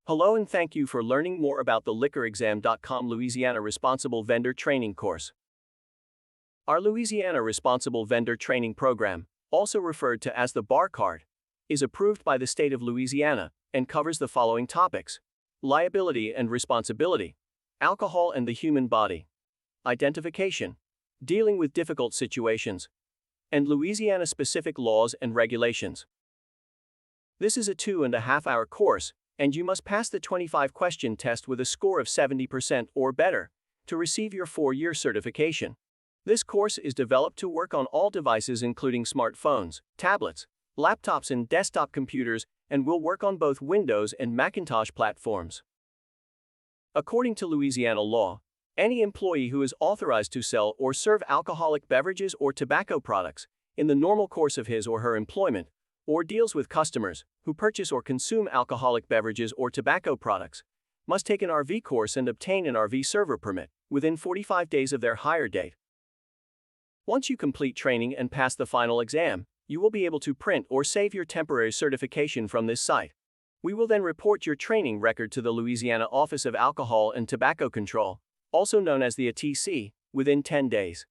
Hello and thank you for learning more about the liquorexam.com Louisiana Responsible Vendor Training course. Our Louisiana Responsible Vendor Training Program, also referred to as the Bar Card, is approved by the state of Louisiana and covers the following topics: liability and responsibility, alcohol and the human body, identification, dealing with difficult situations, and Louisiana-specific laws and regulations. This is a 2.5-hour course, and you must pass the 25-question test with a score of 70% or better to receive your 4-year certification. This course is developed to work on all devices including smartphones, tablets, laptops and desktop computers, and will work on both Windows and Macintosh platforms. According to Louisiana law, any employee who is authorized to sell or serve alcoholic beverages or tobacco products in the normal course of his or her employment, or deals with customers who purchase or consume alcoholic beverages or tobacco products, must take an RV course and obtain an RV server permit within 45 days of their hire date. Once you complete training and pass the final exam, you will be able to print or save your temporary certification from this site. We will then report your training record to the Louisiana Office of Alcohol and Tobacco Control, also known as the ATC, within 10 days.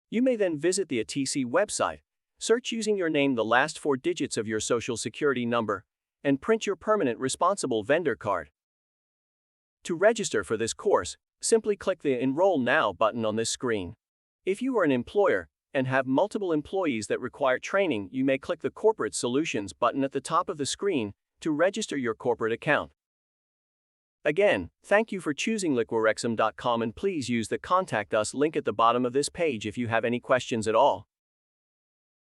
You may then visit the ATC website, search using your name the last 4 digits of your social security number, and print your permanent responsible vendor card. To register for this course, simply click the Enroll Now button on this screen. If you are an employer and have multiple employees that require training, you may click the Corporate Solutions button at the top of the screen to register your corporate account. Again, thank you for choosing liquorexam.com, and please use the Contact Us link at the bottom of this page if you have any questions at all.